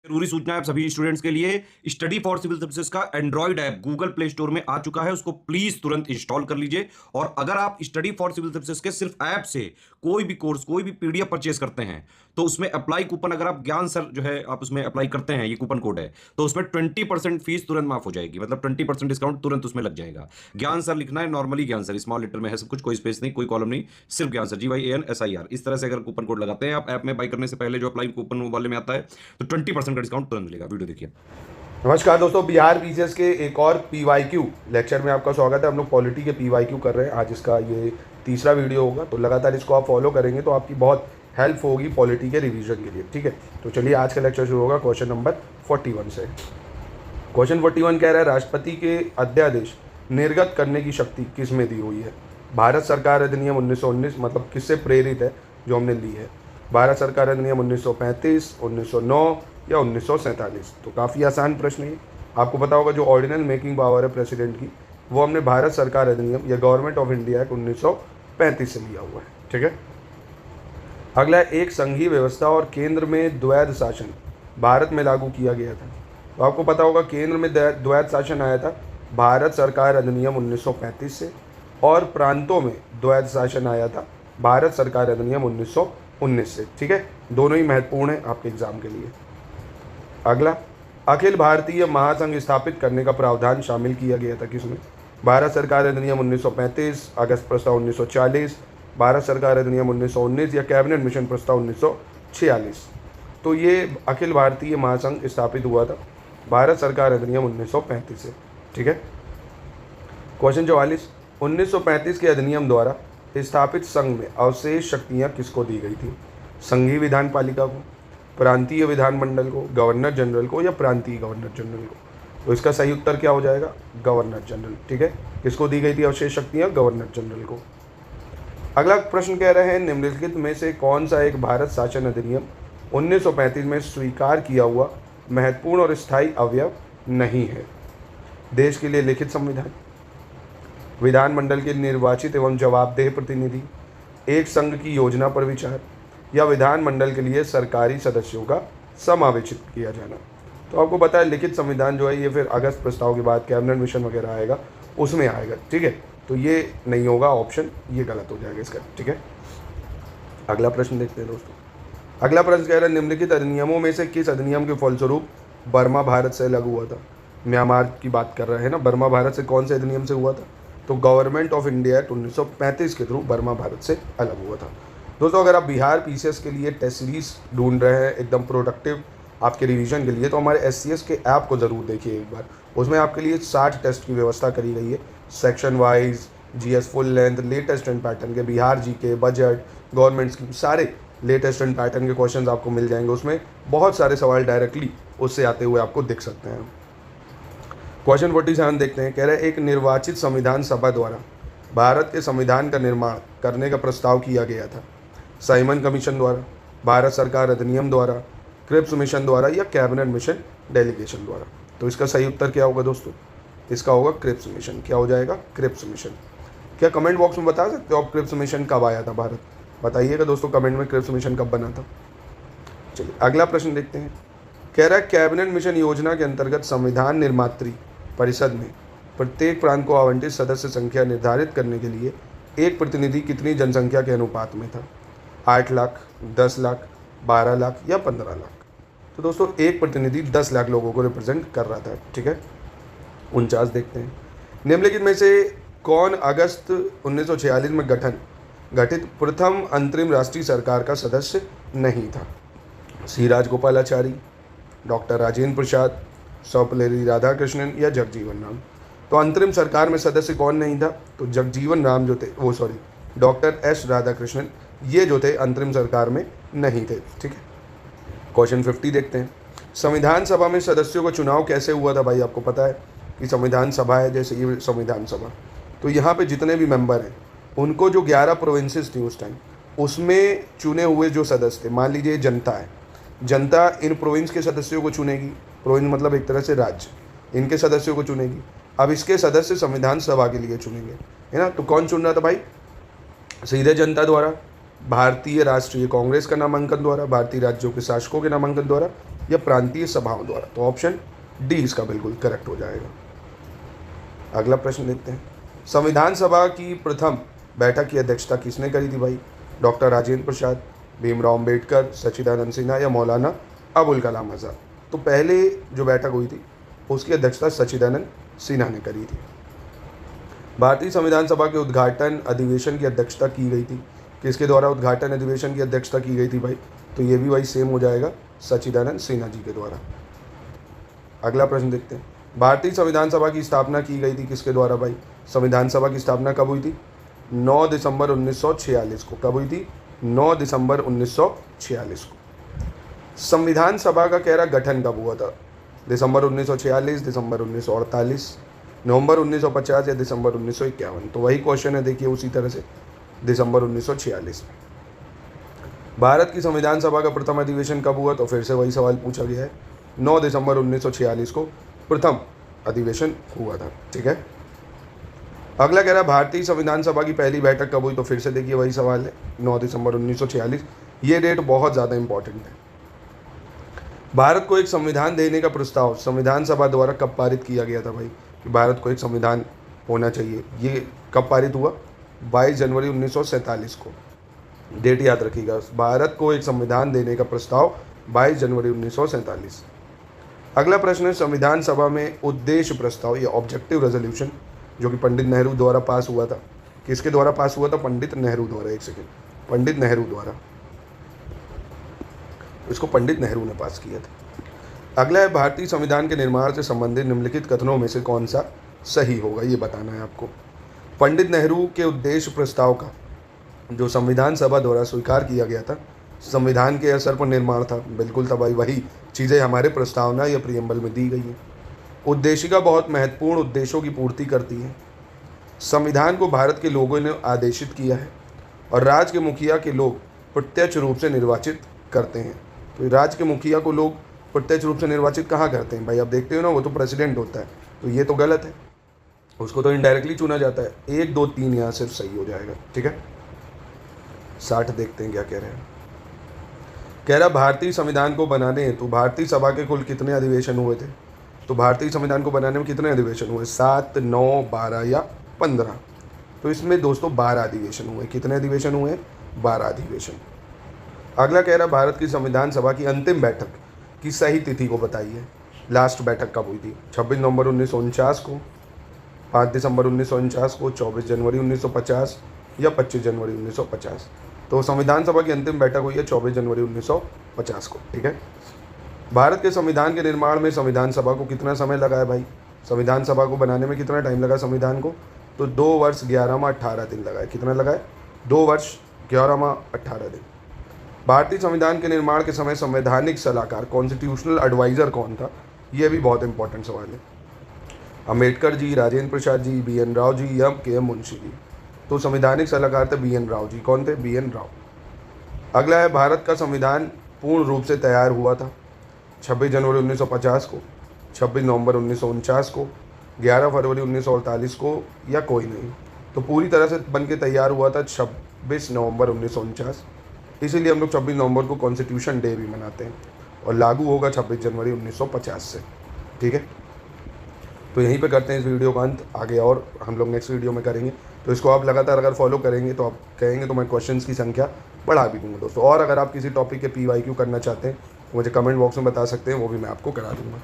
जरूरी सूचना है आप सभी स्टूडेंट्स के लिए। स्टडी फॉर सिविल सर्विसेज का Android app Google play store में आ चुका है, उसको प्लीज तुरंत इंस्टॉल कर लीजिए। और अगर आप स्टडी फॉर सिविल सर्विसेज के सिर्फ ऐप से कोई भी कोर्स, कोई भी पीडीएफ परचेस करते हैं तो उसमें अप्लाई कूपन, अगर आप ज्ञान सर जो है आप उसमें अप्लाई करते हैं, ये कूपन कोड है, तो उसमें 20% फीस तुरंत माफ हो जाएगी, मतलब 20% डिस्काउंट तुरंत उसमें लग जाएगा। ज्ञान सर लिखना है, नॉर्मली ज्ञान सर स्मॉल लेटर में है सब कुछ, कोई स्पेस नहीं, कोई कॉलम नहीं, सिर्फ ज्ञान सर, GYANSIR। इस तरह से अगर कूपन कोड लगाते हैं आप ऐप में बाई करने से पहले, जो अप्लाई कूपन वाले में आता है, तो 20% का डिस्काउंट तुरंत मिलेगा। वीडियो देखिए। नमस्कार दोस्तों, बिहार बीसीएस के एक और PYQ लेक्चर में आपका स्वागत है। हम लोग पॉलिटी के PYQ कर रहे हैं। आज इसका ये तीसरा वीडियो होगा, तो लगातार इसको आप फॉलो करेंगे तो आपकी बहुत हेल्प होगी पॉलिटी के रिवीजन के लिए। ठीक है, तो चलिए आज का लेक्चर शुरू होगा क्वेश्चन नंबर 41 से। क्वेश्चन 41 कह रहा है, राष्ट्रपति के अध्यादेश निर्गत करने की शक्ति किस में दी हुई है? भारत सरकार अधिनियम 1919, मतलब किससे प्रेरित है जो हमने ली है? भारत सरकार अधिनियम 1935, 1909 या 1947? तो काफ़ी आसान प्रश्न है। आपको पता होगा जो ऑर्डिनल मेकिंग पावर है प्रेसिडेंट की, वो हमने भारत सरकार अधिनियम या गवर्नमेंट ऑफ इंडिया एक्ट 1935 से लिया हुआ है। ठीक है, अगला, एक संघीय व्यवस्था और केंद्र में द्वैध शासन भारत में लागू किया गया था। तो आपको पता होगा केंद्र में द्वैध शासन आया था भारत सरकार अधिनियम 1935 से, और प्रांतों में द्वैध शासन आया था भारत सरकार अधिनियम 1919 से। ठीक है, दोनों ही महत्वपूर्ण है आपके एग्जाम के लिए। अगला, अखिल भारतीय महासंघ स्थापित करने का प्रावधान शामिल किया गया था किसमें? भारत सरकार अधिनियम 1935, अगस्त प्रस्ताव 1940, भारत सरकार अधिनियम 1919 या कैबिनेट मिशन प्रस्ताव 1946? तो ये अखिल भारतीय महासंघ स्थापित हुआ था भारत सरकार अधिनियम 1935 से। ठीक है, क्वेश्चन 44, 1935 के अधिनियम द्वारा स्थापित संघ में अवशेष शक्तियाँ किसको दी गई थी? संघीय विधान पालिका को, प्रांतीय विधानमंडल को, गवर्नर जनरल को या प्रांतीय गवर्नर जनरल को? तो इसका सही उत्तर क्या हो जाएगा? Governor general. ठीक है, किसको दी गई थी अवशेष शक्तियाँ? गवर्नर जनरल को। अगला प्रश्न कह रहे हैं, निम्नलिखित में से कौन सा एक भारत शासन अधिनियम 1935 में स्वीकार किया हुआ महत्वपूर्ण और स्थायी अवयव नहीं है? देश के लिए लिखित संविधान, विधानमंडल के निर्वाचित एवं जवाबदेह प्रतिनिधि, एक संघ की योजना पर विचार, या विधानमंडल के लिए सरकारी सदस्यों का समावेशित किया जाना? तो आपको पता है लिखित संविधान जो है ये फिर अगस्त प्रस्ताव के बाद कैबिनेट मिशन वगैरह आएगा उसमें आएगा। ठीक है, तो ये नहीं होगा ऑप्शन, ये गलत हो जाएगा इसका। ठीक है, अगला प्रश्न देखते हैं दोस्तों। अगला प्रश्न कह रहा है, निम्नलिखित अधिनियमों में से किस अधिनियम के फलस्वरूप बर्मा भारत से अलग हुआ था? म्यांमार की बात कर रहे हैं ना, बर्मा भारत से कौन से अधिनियम से हुआ था? तो गवर्नमेंट ऑफ इंडिया एक्ट 1935 के थ्रू बर्मा भारत से अलग हुआ था। दोस्तों, अगर आप बिहार PCS के लिए टेस्ट सीरीज ढूंढ रहे हैं एकदम प्रोडक्टिव आपके रिवीजन के लिए, तो हमारे SCS के ऐप को ज़रूर देखिए एक बार। उसमें आपके लिए 60 टेस्ट की व्यवस्था करी गई है, section wise, GS full length, latest and pattern के, Bihar GK, budget, government scheme, सारे लेटेस्ट एंड पैटर्न के क्वेश्चन आपको मिल जाएंगे। उसमें बहुत सारे सवाल डायरेक्टली उससे आते हुए आपको दिख सकते हैं। क्वेश्चन 47 देखते हैं, कह रहे हैं, एक निर्वाचित संविधान सभा द्वारा भारत के संविधान का निर्माण करने का प्रस्ताव किया गया था? साइमन कमीशन द्वारा, भारत सरकार अधिनियम द्वारा, क्रिप्स मिशन द्वारा या कैबिनेट मिशन डेलीगेशन द्वारा? तो इसका सही उत्तर क्या होगा दोस्तों? इसका होगा क्रिप्स मिशन। क्या हो जाएगा? Cripps mission. क्या कमेंट बॉक्स में बता सकते हो आप क्रिप्स मिशन कब आया था भारत? बताइएगा दोस्तों कमेंट में क्रिप्स मिशन कब बना था। चलिए अगला प्रश्न देखते हैं। कह रहा है, कैबिनेट मिशन योजना के अंतर्गत संविधान निर्मात्री परिषद में प्रत्येक प्रांत को आवंटित सदस्य संख्या निर्धारित करने के लिए एक प्रतिनिधि कितनी जनसंख्या के अनुपात में था? 8 लाख, 10 लाख, 12 लाख या 15 लाख? तो दोस्तों एक प्रतिनिधि 10 लाख लोगों को रिप्रेजेंट कर रहा था। ठीक है, 49 देखते हैं। निम्नलिखित में से कौन अगस्त 1946 में गठित प्रथम अंतरिम राष्ट्रीय सरकार का सदस्य नहीं था? सी राजगोपालाचारी, डॉक्टर राजेंद्र प्रसाद, सर्वपल्ली राधाकृष्णन या जगजीवन राम? तो अंतरिम सरकार में सदस्य कौन नहीं था? तो जगजीवन राम जो थे, डॉक्टर S राधाकृष्णन, ये जो थे अंतरिम सरकार में नहीं थे। ठीक है, क्वेश्चन 50 देखते हैं। संविधान सभा में सदस्यों का चुनाव कैसे हुआ था? भाई आपको पता है कि संविधान सभा है, जैसे ये संविधान सभा, तो यहाँ पे जितने भी मेंबर हैं उनको जो 11 प्रोविंसेस थी उस टाइम, उसमें चुने हुए जो सदस्य थे, मान लीजिए जनता है, जनता इन प्रोविंस के सदस्यों को चुनेगी, प्रोविंस मतलब एक तरह से राज्य, इनके सदस्यों को चुनेगी। अब इसके सदस्य संविधान सभा के लिए चुनेंगे, है ना? तो कौन चुन रहा था भाई? सीधे जनता द्वारा, भारतीय राष्ट्रीय कांग्रेस का नामांकन द्वारा, भारतीय राज्यों के शासकों के नामांकन द्वारा या प्रांतीय सभाओं द्वारा। तो ऑप्शन डी इसका बिल्कुल करेक्ट हो जाएगा। अगला प्रश्न देखते हैं, संविधान सभा की प्रथम बैठक की अध्यक्षता किसने करी थी भाई? डॉक्टर राजेंद्र प्रसाद, भीमराव अंबेडकर, सच्चिदानंद सिन्हा या मौलाना अबुल कलाम आज़ाद। तो पहले जो बैठक हुई थी उसकी अध्यक्षता सच्चिदानंद सिन्हा ने करी थी। भारतीय संविधान सभा के उद्घाटन अधिवेशन की अध्यक्षता की गई थी, किसके द्वारा उद्घाटन अधिवेशन की अध्यक्षता की गई थी भाई? तो ये भी भाई सेम हो जाएगा, सच्चिदानंद सिन्हा जी के द्वारा। अगला प्रश्न देखते हैं, भारतीय संविधान सभा की स्थापना की गई थी किसके द्वारा भाई? संविधान सभा की स्थापना कब हुई थी? 9 दिसंबर 1946 को। कब हुई थी? 9 दिसंबर 1946 को। संविधान सभा का कह रहा गठन कब हुआ था? दिसंबर 1946, दिसंबर 1948, नवंबर 1950 या दिसंबर 1951। तो वही क्वेश्चन है, देखिए उसी तरह से दिसंबर 1946 में। भारत की संविधान सभा का प्रथम अधिवेशन कब हुआ? तो फिर से वही सवाल पूछा गया है, 9 दिसंबर 1946 को प्रथम अधिवेशन हुआ था। ठीक है, अगला कह रहा है भारतीय संविधान सभा की पहली बैठक कब हुई? तो फिर से देखिए वही सवाल है, 9 दिसंबर 1946। ये डेट बहुत ज़्यादा इंपॉर्टेंट है। भारत को एक संविधान देने का प्रस्ताव संविधान सभा द्वारा कब पारित किया गया था भाई? कि भारत को एक संविधान होना चाहिए, ये कब पारित हुआ? 22 जनवरी 1947 को। डेट याद रखिएगा, भारत को एक संविधान देने का प्रस्ताव 22 जनवरी 1947। अगला प्रश्न है, संविधान सभा में उद्देश्य प्रस्ताव या ऑब्जेक्टिव रेजोल्यूशन जो कि पंडित नेहरू द्वारा पास हुआ था, किसके द्वारा पास हुआ था? पंडित नेहरू द्वारा। एक सेकेंड, पंडित नेहरू द्वारा, इसको पंडित नेहरू ने पास किया था। अगला है, भारतीय संविधान के निर्माण से संबंधित निम्नलिखित कथनों में से कौन सा सही होगा? ये बताना है आपको। पंडित नेहरू के उद्देश्य प्रस्ताव का जो संविधान सभा द्वारा स्वीकार किया गया था, संविधान के असर पर निर्माण था, बिल्कुल था भाई, वही चीज़ें हमारे प्रस्तावना या प्रियम्बल में दी गई हैं। उद्देशिका बहुत महत्वपूर्ण उद्देश्यों की पूर्ति करती है। संविधान को भारत के लोगों ने आदेशित किया है और राज्य के मुखिया के लोग प्रत्यक्ष रूप से निर्वाचित करते हैं। तो राज्य के मुखिया को लोग प्रत्यक्ष रूप से निर्वाचित कहाँ करते हैं भाई? आप देखते हो ना, वो तो प्रेसिडेंट होता है, तो ये तो गलत है, उसको तो इनडायरेक्टली चुना जाता है। 1, 2, 3 यहाँ सिर्फ सही हो जाएगा। ठीक है, 60 देखते हैं क्या कह रहे हैं। कह रहा भारतीय संविधान को बनाने हेतु भारतीय सभा के कुल कितने अधिवेशन हुए थे? तो भारतीय संविधान को बनाने में कितने अधिवेशन हुए? 7, 9, 12 या 15? तो इसमें दोस्तों 12 अधिवेशन हुए। कितने अधिवेशन हुए? 12 अधिवेशन। अगला कह रहा भारत की संविधान सभा की अंतिम बैठक की सही तिथि को बताइए। लास्ट बैठक कब हुई थी? 26 नवंबर 1949 को, 5 दिसंबर 1949 को, 24 जनवरी 1950 या 25 जनवरी 1950? तो संविधान सभा की अंतिम बैठक हुई है 24 जनवरी 1950 को। ठीक है, भारत के संविधान के निर्माण में संविधान सभा को कितना समय लगा है भाई? संविधान सभा को बनाने में कितना टाइम लगा संविधान को? तो 2 वर्ष 11 माह 18 दिन लगा है। कितना लगा है? 2 वर्ष 11 माह 18 दिन। भारतीय संविधान के निर्माण के समय संवैधानिक सलाहकार कॉन्स्टिट्यूशनल एडवाइज़र कौन था? ये भी बहुत इंपॉर्टेंट सवाल है। अम्बेडकर जी, राजेंद्र प्रसाद जी, BN राव जी या KM मुंशी जी? तो संवैधानिक सलाहकार थे BN राव जी। कौन थे? BN राव। अगला है, भारत का संविधान पूर्ण रूप से तैयार हुआ था 26 जनवरी 1950 को, 26 नवंबर 1949 को, 11 फरवरी 1948 को या कोई नहीं? तो पूरी तरह से बन के तैयार हुआ था 26 नवंबर 1949। इसीलिए हम लोग 26 नवंबर को कॉन्स्टिट्यूशन डे भी मनाते हैं और लागू होगा 26 जनवरी 1950 से। ठीक है, तो यहीं पे करते हैं इस वीडियो का अंत। आगे और हम लोग नेक्स्ट वीडियो में करेंगे, तो इसको आप लगातार अगर फॉलो करेंगे तो आप कहेंगे तो मैं क्वेश्चंस की संख्या बढ़ा भी दूंगा दोस्तों। और अगर आप किसी टॉपिक के PYQ करना चाहते हैं तो मुझे कमेंट बॉक्स में बता सकते हैं, वो भी मैं आपको करा दूंगा।